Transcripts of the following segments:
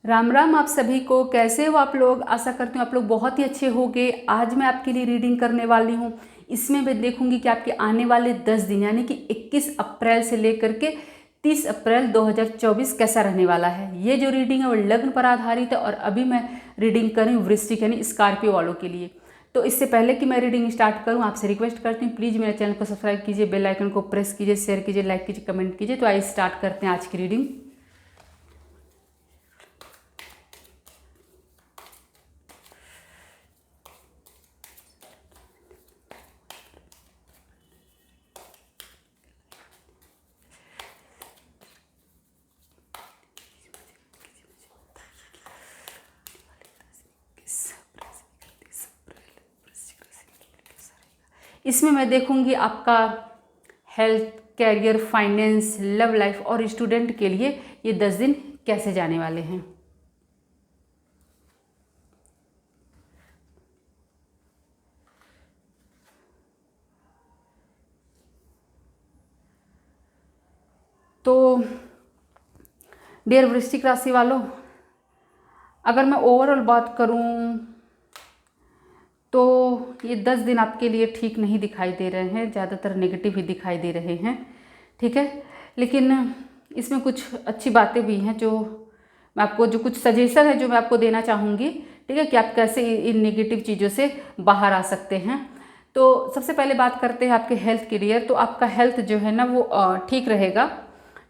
राम राम आप सभी को। कैसे हो आप लोग? आशा करती हूँ आप लोग बहुत ही अच्छे होंगे। आज मैं आपके लिए रीडिंग करने वाली हूँ। इसमें मैं देखूंगी कि आपके आने वाले 10 दिन यानी कि 21 अप्रैल से लेकर के 30 अप्रैल 2024 कैसा रहने वाला है। ये जो रीडिंग है वो लग्न पर आधारित है और अभी मैं रीडिंग कर रही हूँ वृश्चिक यानी स्कॉर्पियो वालों के लिए। तो इससे पहले कि मैं रीडिंग स्टार्ट करूँ आपसे रिक्वेस्ट करती हूँ प्लीज़ मेरे चैनल को सब्सक्राइब कीजिए, बेल आइकन को प्रेस कीजिए, शेयर कीजिए, लाइक कीजिए, कमेंट कीजिए। तो आइए स्टार्ट करते हैं आज की रीडिंग। इसमें मैं देखूंगी आपका health, career, finance, love life और स्टूडेंट के लिए ये 10 दिन कैसे जाने वाले हैं। तो डियर वृश्चिक राशि वालों, अगर मैं ओवरऑल बात करूं तो ये 10 दिन आपके लिए ठीक नहीं दिखाई दे रहे हैं, ज़्यादातर नेगेटिव ही दिखाई दे रहे हैं। ठीक है, लेकिन इसमें कुछ अच्छी बातें भी हैं जो मैं आपको, जो कुछ सजेशन है जो मैं आपको देना चाहूँगी। ठीक है, कि आप कैसे इन नेगेटिव चीज़ों से बाहर आ सकते हैं। तो सबसे पहले बात करते हैं आपके हेल्थ के लिए। तो आपका हेल्थ जो है ना वो ठीक रहेगा।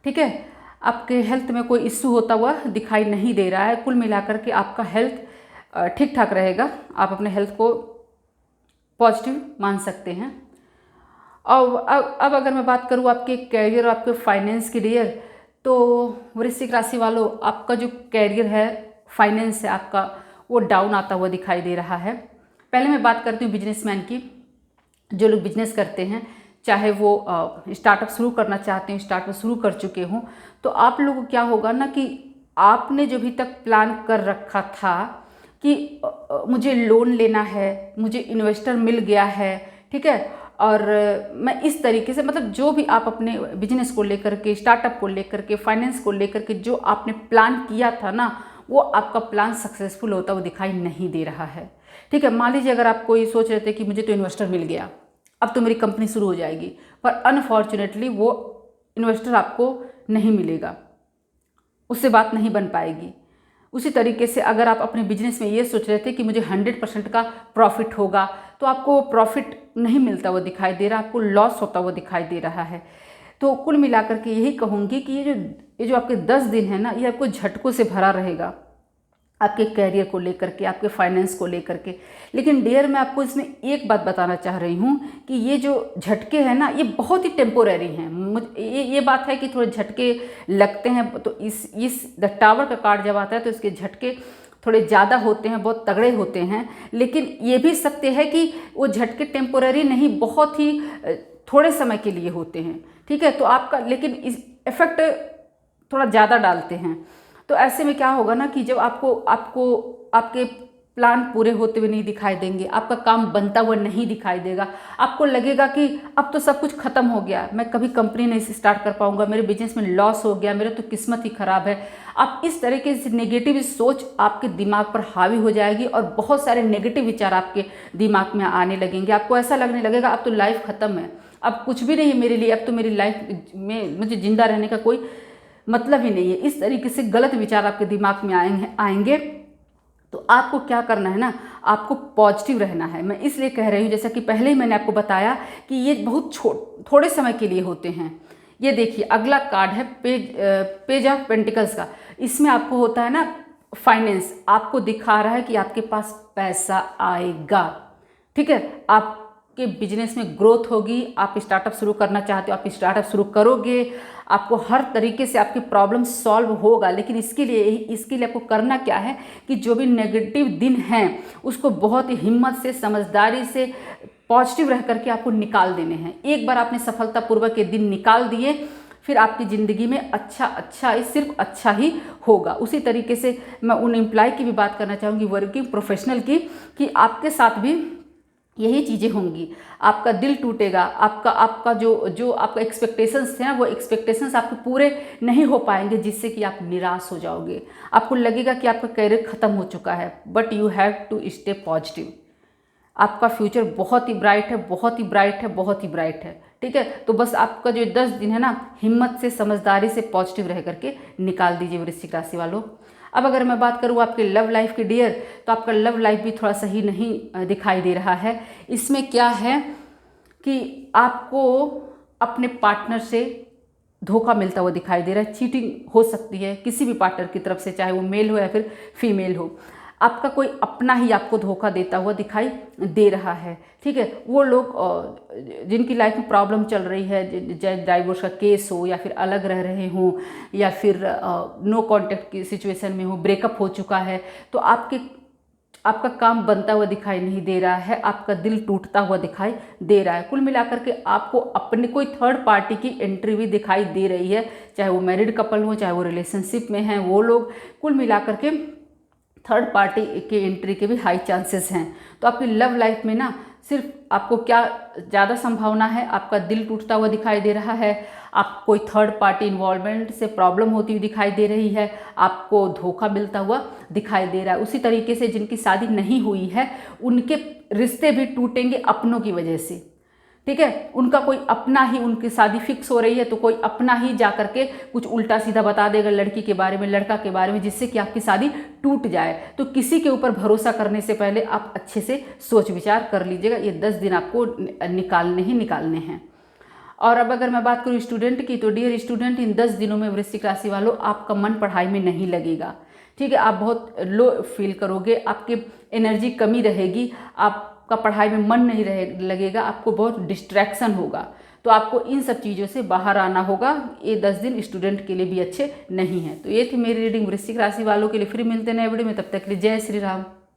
ठीक है, आपके हेल्थ में कोई इश्यू होता हुआ दिखाई नहीं दे रहा है। कुल मिलाकर के आपका हेल्थ ठीक ठाक रहेगा। आप अपने हेल्थ को पॉजिटिव मान सकते हैं। और अब अगर मैं बात करूँ आपके कैरियर और आपके फाइनेंस के लिए, तो वृश्चिक राशि वालों, आपका जो कैरियर है, फाइनेंस है आपका, वो डाउन आता हुआ दिखाई दे रहा है। पहले मैं बात करती हूँ बिजनेसमैन की। जो लोग बिजनेस करते हैं, चाहे वो स्टार्टअप शुरू करना चाहते हैं, स्टार्टअप शुरू कर चुके हों, तो आप लोगों को क्या होगा ना कि आपने जो भी तक प्लान कर रखा था कि मुझे लोन लेना है, मुझे इन्वेस्टर मिल गया है, ठीक है, और मैं इस तरीके से, मतलब जो भी आप अपने बिजनेस को लेकर के, स्टार्टअप को लेकर के, फाइनेंस को लेकर के जो आपने प्लान किया था ना, वो आपका प्लान सक्सेसफुल होता हुआ दिखाई नहीं दे रहा है। ठीक है, मान लीजिए अगर आप कोई सोच रहे थे कि मुझे तो इन्वेस्टर मिल गया, अब तो मेरी कंपनी शुरू हो जाएगी, पर अनफॉर्चुनेटली वो इन्वेस्टर आपको नहीं मिलेगा, उससे बात नहीं बन पाएगी। उसी तरीके से अगर आप अपने बिजनेस में ये सोच रहे थे कि मुझे 100% का प्रॉफिट होगा, तो आपको प्रॉफिट नहीं मिलता हुआ दिखाई दे रहा, आपको लॉस होता हुआ दिखाई दे रहा है। तो कुल मिलाकर के यही कहूँगी कि ये जो आपके 10 दिन है ना, ये आपको झटकों से भरा रहेगा, आपके कैरियर को लेकर के, आपके फाइनेंस को लेकर के। लेकिन डियर, मैं आपको इसमें एक बात बताना चाह रही हूँ कि ये जो झटके हैं ना, ये बहुत ही टेम्पोरेरी हैं। ये बात है कि थोड़े झटके लगते हैं, तो इस द टावर का कार्ड जब आता है तो इसके झटके थोड़े ज़्यादा होते हैं, बहुत तगड़े होते हैं। लेकिन ये भी सत्य है कि वो झटके टेम्पोरेरी नहीं, बहुत ही थोड़े समय के लिए होते हैं। ठीक है, तो आपका लेकिन इस इफेक्ट थोड़ा ज़्यादा डालते हैं। तो ऐसे में क्या होगा ना कि जब आपको आपके प्लान पूरे होते हुए नहीं दिखाई देंगे, आपका काम बनता हुआ नहीं दिखाई देगा, आपको लगेगा कि अब तो सब कुछ खत्म हो गया, मैं कभी कंपनी नहीं स्टार्ट कर पाऊंगा, मेरे बिजनेस में लॉस हो गया, मेरा तो किस्मत ही खराब है। आप इस तरीके से नेगेटिव सोच आपके दिमाग पर हावी हो जाएगी और बहुत सारे नेगेटिव विचार आपके दिमाग में आने लगेंगे। आपको ऐसा लगने लगेगा अब तो लाइफ खत्म है, अब कुछ भी नहीं है मेरे लिए, अब तो मेरी लाइफ में मुझे जिंदा रहने का कोई मतलब ही नहीं है। इस तरीके से गलत विचार आपके दिमाग में आएंगे। तो आपको क्या करना है ना, आपको पॉजिटिव रहना है। मैं इसलिए कह रही हूँ, जैसा कि पहले ही मैंने आपको बताया कि ये बहुत थोड़े समय के लिए होते हैं। ये देखिए, अगला कार्ड है पेज ऑफ पेंटिकल्स का। इसमें आपको होता है ना फाइनेंस, आपको दिखा रहा है कि आपके पास पैसा आएगा। ठीक है, आपके बिजनेस में ग्रोथ होगी, आप स्टार्टअप शुरू करना चाहते हो, आप स्टार्टअप शुरू करोगे, आपको हर तरीके से आपकी प्रॉब्लम सॉल्व होगा। लेकिन इसके लिए आपको करना क्या है कि जो भी नेगेटिव दिन हैं उसको बहुत ही हिम्मत से, समझदारी से, पॉजिटिव रह करके आपको निकाल देने हैं। एक बार आपने सफलतापूर्वक ये दिन निकाल दिए, फिर आपकी ज़िंदगी में अच्छा सिर्फ अच्छा ही होगा। उसी तरीके से मैं उन एम्प्लॉय की भी बात करना चाहूँगी, वर्किंग प्रोफेशनल की, कि आपके साथ भी यही चीज़ें होंगी। आपका दिल टूटेगा, आपका आपका जो जो आपका एक्सपेक्टेशंस थे ना, वो एक्सपेक्टेशंस आपके पूरे नहीं हो पाएंगे, जिससे कि आप निराश हो जाओगे। आपको लगेगा कि आपका करियर ख़त्म हो चुका है, but you have to stay positive. आपका फ्यूचर बहुत ही ब्राइट है, बहुत ही ब्राइट है, बहुत ही ब्राइट है। ठीक है, तो बस आपका जो 10 दिन है ना, हिम्मत से, समझदारी से, पॉजिटिव रह करके निकाल दीजिए वृश्चिक राशि वालों। अब अगर मैं बात करूँ आपके लव लाइफ की डियर, तो आपका लव लाइफ भी थोड़ा सही नहीं दिखाई दे रहा है। इसमें क्या है कि आपको अपने पार्टनर से धोखा मिलता हुआ दिखाई दे रहा है। चीटिंग हो सकती है किसी भी पार्टनर की तरफ से, चाहे वो मेल हो या फिर फीमेल हो। आपका कोई अपना ही आपको धोखा देता हुआ दिखाई दे रहा है। ठीक है, वो लोग जिनकी लाइफ में प्रॉब्लम चल रही है, चाहे डाइवोर्स का केस हो या फिर अलग रह रहे हों या फिर नो कांटेक्ट की सिचुएशन में हो, ब्रेकअप हो चुका है, तो आपका काम बनता हुआ दिखाई नहीं दे रहा है, आपका दिल टूटता हुआ दिखाई दे रहा है। कुल मिलाकर के आपको अपने कोई थर्ड पार्टी की एंट्री भी दिखाई दे रही है, चाहे वो मैरिड कपल हो, चाहे वो रिलेशनशिप में हैं वो लोग। कुल मिलाकर के थर्ड पार्टी के एंट्री के भी हाई चांसेस हैं। तो आपकी लव लाइफ में ना सिर्फ आपको क्या ज़्यादा संभावना है, आपका दिल टूटता हुआ दिखाई दे रहा है, आप कोई थर्ड पार्टी इन्वॉल्वमेंट से प्रॉब्लम होती हुई दिखाई दे रही है, आपको धोखा मिलता हुआ दिखाई दे रहा है। उसी तरीके से जिनकी शादी नहीं हुई है, उनके रिश्ते भी टूटेंगे अपनों की वजह से। ठीक है, उनका कोई अपना ही, उनकी शादी फिक्स हो रही है तो कोई अपना ही जा करके कुछ उल्टा सीधा बता देगा लड़की के बारे में, लड़का के बारे में, जिससे कि आपकी शादी टूट जाए। तो किसी के ऊपर भरोसा करने से पहले आप अच्छे से सोच विचार कर लीजिएगा। ये 10 दिन आपको निकालने ही निकालने हैं। और अब अगर मैं बात करूँ स्टूडेंट की, तो डियर स्टूडेंट, इन 10 दिनों में वृश्चिक राशि वालों आपका मन पढ़ाई में नहीं लगेगा। ठीक है, आप बहुत लो फील करोगे, आपकी एनर्जी कमी रहेगी, आपका पढ़ाई में मन नहीं लगेगा, आपको बहुत डिस्ट्रैक्शन होगा। तो आपको इन सब चीज़ों से बाहर आना होगा। ये 10 दिन स्टूडेंट के लिए भी अच्छे नहीं हैं। तो ये थी मेरी रीडिंग वृश्चिक राशि वालों के लिए। फिर मिलते हैं नए वीडियो में, तब तक के लिए जय श्री राम।